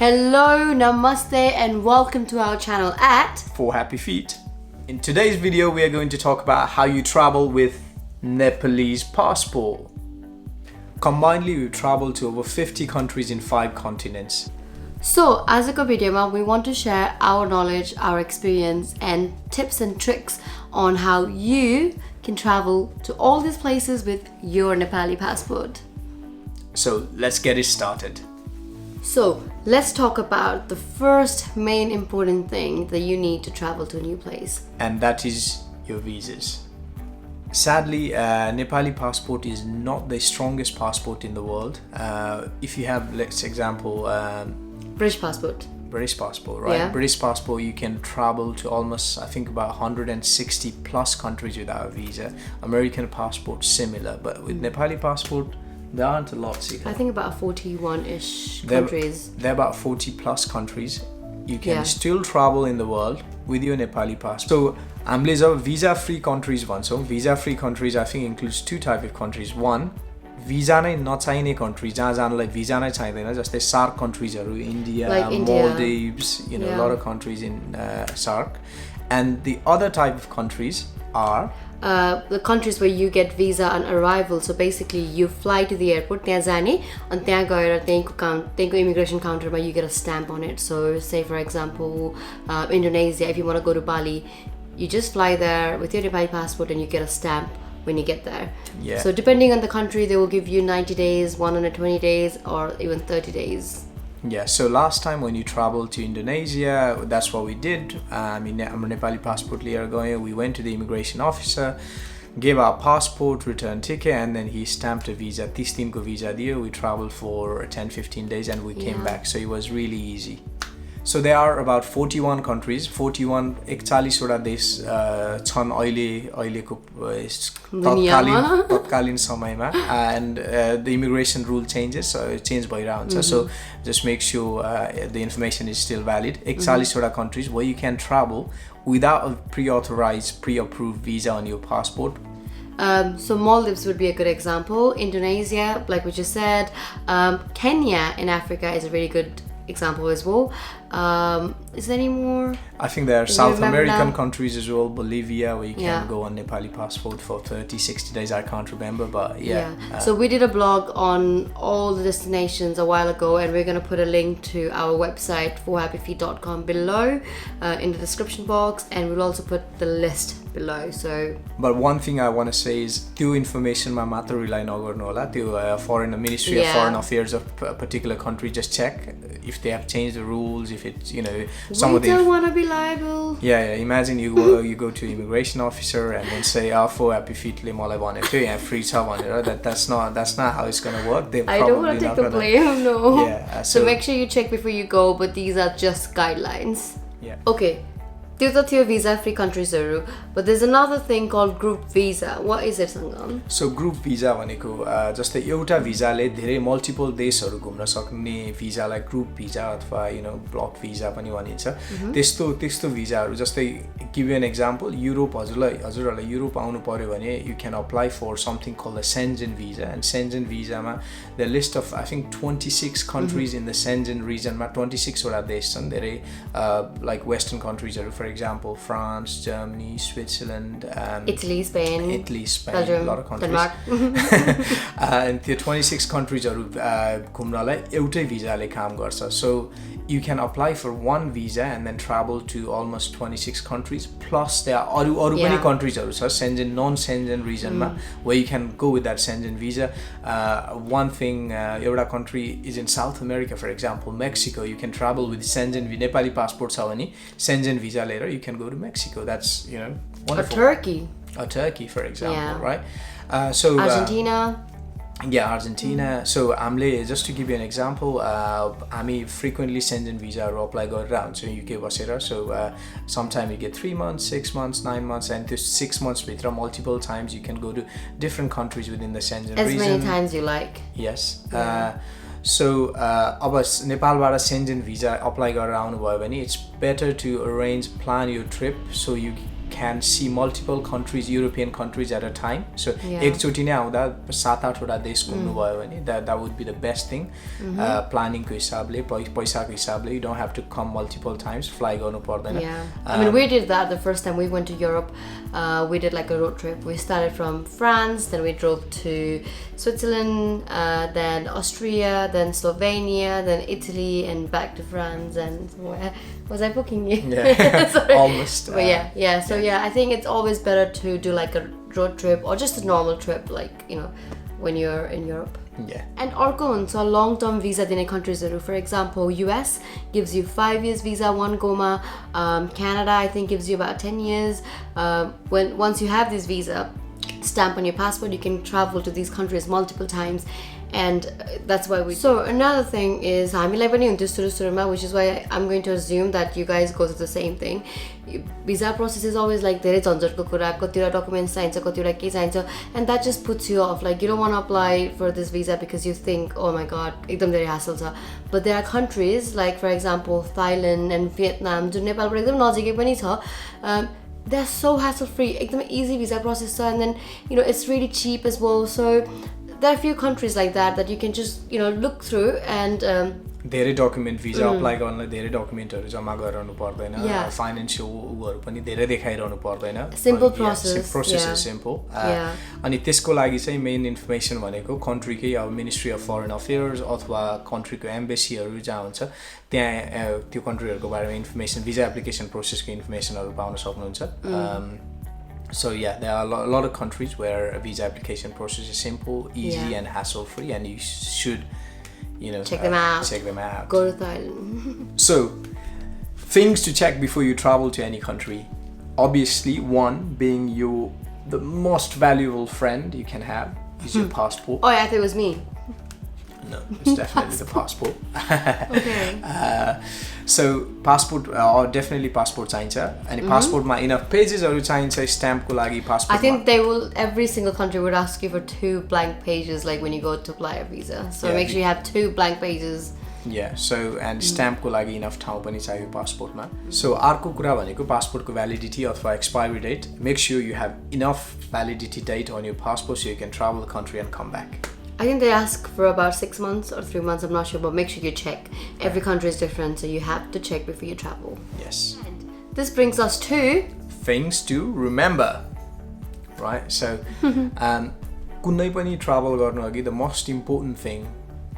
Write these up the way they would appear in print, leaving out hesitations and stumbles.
Hello, namaste, and welcome to our channel at 4 Happy Feet. In today's video, we are going to talk about how you travel with Nepalese passport. Combinedly, we travel to over 50 countries in 5 continents. So, as a video, we want to share our knowledge, our experience, and tips and tricks on how you can travel to all these places with your Nepali passport. So, let's get it started. So, let's talk about the first main important thing that you need to travel to a new place. And that is your visas. Sadly, Nepali passport is not the strongest passport in the world. If you have, let's example, British passport. British passport, right? Yeah. British passport, you can travel to almost, I think, about 160 plus countries without a visa. American passport, similar. But with Nepali passport, there aren't a lot. I think about 41-ish countries. There are about 40 plus countries. You can still travel in the world with your Nepali passport. So, हामीले जब visa free countries भन्छौँ, visa free countries I think includes 2 type of countries. One, visa नै नचाहिने countries जहाँ जानलाई visa नै चाहिँदैन, जस्तै SAARC countries-हरु, India, like India, Maldives, you know, a lot of countries in SAARC. And the other type of countries are the countries where you get visa on arrival. So basically you fly to the airport, त्यहाँ जाने अनि त्यहाँ गएर त्यहाँको immigration counter मा you get a stamp on it. So say for example Indonesia, if you want to go to Bali, you just fly there with your Nepali passport and you get a stamp when you get there. Yeah. So depending on the country, they will give you 90 days, 120 days, or even 30 days. Yeah, so last time when you traveled to Indonesia, that's what we did. हाम्रो Nepali passport लिएर गयौँ. We went to the immigration officer, gave our passport, return ticket, and then he stamped a visa. 30 दिनको visa दियो. We traveled for 10-15 days and we came back. So it was really easy. So there are about 41 countries, 41 वटा देश छन् अहिलेको तत्कालीन समयमा, and the immigration rule changes, so it change भइरहेको हुन्छ. So just make sure the information is still valid. 41 वटा countries where you can travel without a pre-authorized, pre-approved visa on your passport. So Maldives would be a good example. Indonesia, like we just said. Kenya in Africa is a really good example as well. Is there any more? I think there are South American countries as well, Bolivia, where you can go on Nepali passport for 30-60 days. I can't remember, but so we did a blog on all the destinations a while ago, and we're going to put a link to our website 4happyfeet.com below in the description box, and we'll also put the list below. So but one thing I want to say is त्यो information मा मात्र rely नगर्नु होला. त्यो foreign ministry of foreign affairs of a particular country, just check if they have changed the rules, if it's, you know, some of the... We don't want to be liable. Yeah, imagine you go to immigration officer and then say, 4 Happy Feet ले मलाई भनेको थियो यहाँ free छ भनेर. That's not how it's going to work. I don't want to take the blame, no. Yeah, so make sure you check before you go, but these are just guidelines. Yeah. Okay. त्यो त थियो visa free countries, but there's another thing called group visa. What is it, Sangam? So group visa भनेको जस्तै एउटा भिजाले धेरै multiple देशहरू घुम्न सक्ने भिजालाई ग्रुप भिजा अथवा ब्लक भिजा पनि भनिन्छ. त्यस्तो भिजाहरू जस्तै give you an example, Europe हजुरहरूलाई युरोप आउनु पर्यो भने you can apply for something called a Schengen visa, and Schengen visa मा the list of I think 26 countries in the Schengen region मा 26 वटा देश छन् धेरै like western countries हरू, for example France, Germany, Switzerland, Italy, Spain, Belgium, a lot of countries, Denmark. and the 26 countries हरू घुम्नलाई एउटै भिजाले काम गर्छ. So you can apply for one visa and then travel to almost 26 countries, plus there are अरु पनि countries हरू छ Schengen, non-Schengen region मा where you can go with that Schengen visa. One thing, एउटा country is in South America, for example Mexico. You can travel with Schengen Nepali passport छ भने Schengen visa later you can go to Mexico. That's wonderful. Or Turkey, for example, right? So Argentina. Argentina. So हामीले just to give you an example, हामी frequently Schengen visa apply गरेर हुन्छ UK बसेर. So sometime you get 3 months, 6 months, 9 months, and this 6 months भित्र multiple times you can go to different countries within the Schengen region. As many times you like. Yes. So अब नेपालबाट Schengen visa apply गरेर आउनु भयो भने it's better to plan your trip so you can see multiple countries, European countries at a time. So एकचोटि नै आउँदा 7-8 वटा देश घुम्नु भयो भने that would be the best thing. Planning को हिसाबले, पैसाको हिसाबले, you don't have to come multiple times, fly गर्नु पर्दैन. I mean, we did that the first time we went to Europe. We did like a road trip. We started from France, then we drove to Switzerland, then Austria, then Slovenia, then Italy, and back to France. And where was I booking you? Yeah, almost. But So I think it's always better to do like a road trip or just a normal trip, like, you know, when you're in Europe. Yeah. And अर्को हुन्छ long-term visa दिने countries-हरु. For example, US gives you 5 years visa, one goma. Canada, I think, gives you about 10 years. Once you have this visa stamp on your passport, you can travel to these countries multiple times. And that's why we... So another thing is, हामीलाई पनि हुन्थ्यो सुरुमा, which is why I'm going to assume that you guys go through the same thing. Visa process is always like धेरै झन्झटको कुरा, कतिवटा documents चाहिन्छ, कतिवटा के चाहिन्छ, and that just puts you off. Like, you don't want to apply for this visa because you think, oh my god, एकदम धेरै hassle छ. But there are countries like, for example, Thailand and Vietnam, जुन नेपालबाट एकदम नजिकै पनि छ. They're so hassle-free, एकदम easy visa process छ, and then, you know, it's really cheap as well. So there are a few countries like that you can just, you know, look through and धेरै document भिजा apply गर्नलाई धेरै डकुमेन्टहरु जम्मा गरिरहनु पर्दैन. Financial उहरु पनि धेरै देखाइरहनु पर्दैन. Simple process. Process is simple. अनि त्यसको लागि चाहिँ मेन इन्फर्मेसन भनेको कन्ट्रीकै अब मिनिस्ट्री अफ फरेन अफेयर्स अथवा कन्ट्रीको एम्बेसीहरु जहाँ हुन्छ त्यहाँ त्यो कन्ट्रीहरुको बारेमा इन्फर्मेसन, भिजा एप्लिकेसन प्रोसेसको इन्फर्मेसनहरु पाउन सक्नुहुन्छ. So there are a lot of countries where a visa application process is simple, easy, and hassle-free, and you should, you know, check them out. Check them out. Go to Thailand. So, things to check before you travel to any country. Obviously, one being the most valuable friend you can have is your passport. Oh, I thought it was me. No, it's definitely the passport. Okay. So passport or definitely passport चाहिन्छ अनि passportमा enough pagesहरु चाहिन्छ stamp को लागि passport. I think every single country would ask you for 2 blank pages, like when you go to apply a visa. So make sure you have 2 blank pages. Yeah, so and stamp को लागि enough ठाउँ पनि चाहियो passportमा. So अर्को कुरा भनेको passport को validity अथवा expiry date. Make sure you have enough validity date on your passport so you can travel the country and come back. I think they ask for about 6 months or 3 months, I'm not sure, but make sure you check. Every country is different, so you have to check before you travel. Yes. And this brings us to things to remember, right? So, कुनै पनि travel गर्नु अघि the most important thing,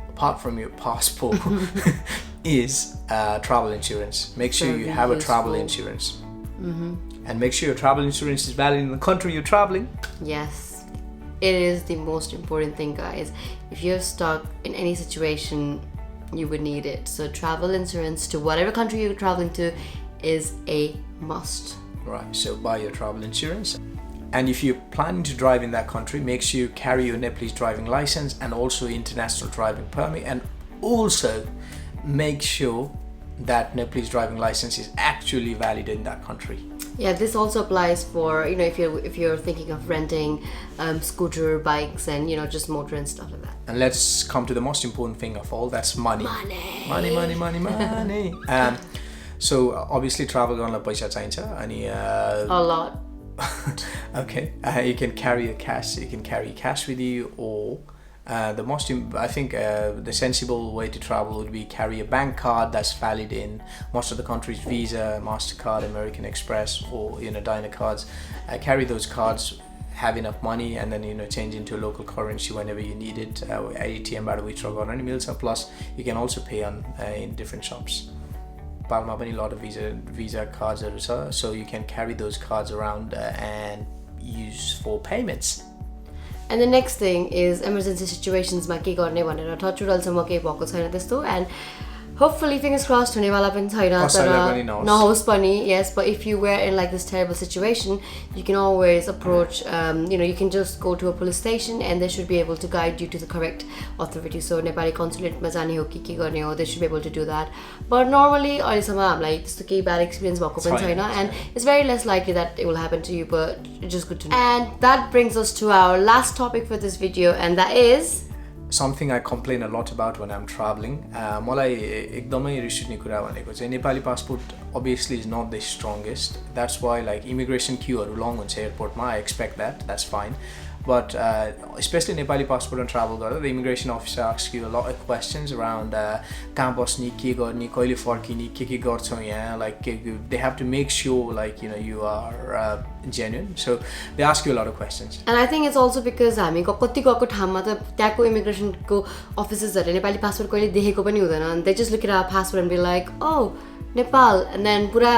apart from your passport, is travel insurance. Make sure you have a travel insurance. And make sure your travel insurance is valid in the country you're traveling. Yes. It is the most important thing, guys. If you're stuck in any situation, you would need it. So travel insurance to whatever country you're traveling to is a must. Right, so buy your travel insurance. And if you're planning to drive in that country, make sure you carry your Nepalese driving license and also international driving permit. And also make sure that Nepalese driving license is actually valid in that country. Yeah, this also applies for, you know, if you're thinking of renting scooter, bikes, and, you know, just motor and stuff like that. And let's come to the most important thing of all, that's money. Money. So obviously travel गर्नलाई पैसा चाहिन्छ अनि a lot. Okay, you can carry cash with you, or I think the sensible way to travel would be carry a bank card that's valid in most of the countries, Visa, MasterCard, American Express, or, you know, Dynacards. Carry those cards, have enough money, and then, you know, change into local currency whenever you need it. ATM बाट withdraw गर्न नि मिल्छ. Plus you can also pay on in different shops. Palma पनि a lot of Visa cards हरु छ, so you can carry those cards around and use for payments. And the next thing is emergency situations ma ke गर्ने भनेर ठचुडलसम्म केही भएको छैन त्यस्तो, and hopefully fingers crossed हुनेवाला पनि छैन तर नहोस् पनि. Yes, but if you were in like this terrible situation, you can always approach, you know, you can just go to a police station and they should be able to guide you to the correct authority. So Nepali consulate ma जाने हो कि के गर्ने हो, they should be able to do that. But normally अहिलेसम्म हामीलाई त्यस्तो केही bad experience भएको पनि छैन, and it's very less likely that it will happen to you, but it's just good to know. And that brings us to our last topic for this video, and that is something I complain a lot about when I'm traveling. मलाई एकदमै रिस उठ्ने कुरा भनेको चाहिँ Nepali passport obviously is not the strongest. That's why like immigration queueहरू long हुन्छ एयरपोर्टमा. I expect that. That's fine. But especially Nepali passport and travel गर्दा the immigration officer asks you a lot of questions around कहाँ बस्ने के गर्ने कहिले फर्किने के गर्छौ यहाँ, like they have to make sure like you are genuine, so they ask you a lot of questions. And I think it's also because हामी कति गएको ठाउँमा त त्यहाँको इमिग्रेसनको अफिसर्सहरूले नेपाली पासपोर्ट कहिले देखेको पनि हुँदैन, and they just look at our passport and be like, oh, Nepal, and then पुरा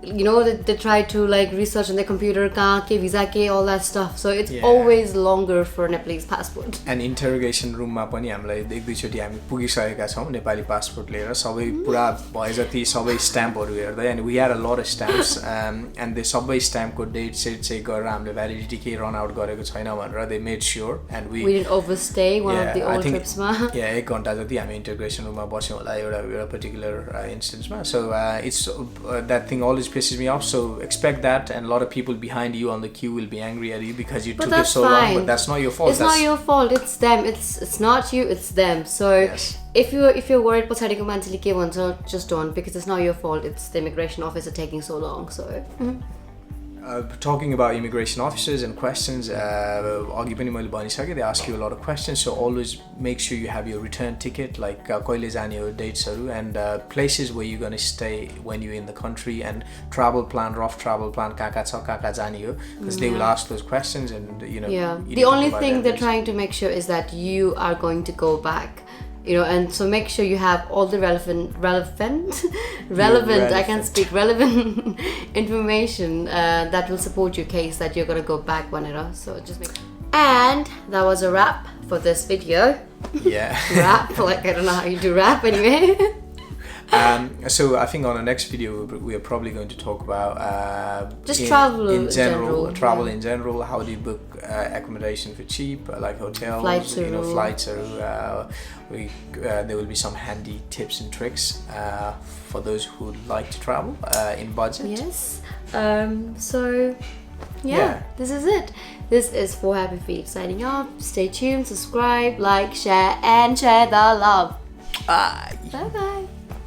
they try to like research on their computer kahan ke visa ke all that stuff, so it's always longer for Nepalese passport. And interrogation room ma pani हामीलाई एक दुई चोटी हामी पुगिसकेका छौं Nepali passport लिएर सबै पुरा भए जति सबै स्ट्याम्पहरु हेर्दै, and we had a lot of stamps and the सबै स्ट्याम्प को डेट सेट चेक गरेर हामीले भ्यालिडिटी के रन आउट गरेको छैन भनेर they made sure, and we didn't overstay one of the old trips ma. Yeah, 1 घण्टा जति हामी interrogation room मा बस्यौं होला एउटा particular instance ma. So it's that thing always pisses me off, so expect that, and a lot of people behind you on the queue will be angry at you because you took it so long, but that's not your fault. It's not your fault, it's them. It's not you, it's them. So yes. if you're worried पछाडीको मान्छेले के भन्छ, just don't, because it's not your fault, it's the immigration officer taking so long. So talking about immigration officers and questions, अघि पनि मैले भनिसकेँ, they ask you a lot of questions, so always make sure you have your return ticket, like कहिले जाने हो डेट्सहरु, and places where you're going to stay when you're in the country, and travel plan, rough travel plan, कहाँ छ कहाँ जाने हो, because they will ask those questions, and the only thing they're trying to make sure is that you are going to go back, and so make sure you have all the relevant I can't speak, relevant information that will support your case that you're going to go back whenever. So just make. And that was a wrap for this video. Yeah. Wrap, like I don't know how you do rap anyway. So I think on the next video we are probably going to talk about just travel in general. Travel in general. How do you book accommodation for cheap, like hotels, flights, or there will be some handy tips and tricks for those who like to travel in budget. Yes. So this is it. This is 4 Happy Feet signing off. Stay tuned, subscribe, like, share, and share the love. Bye. Bye bye.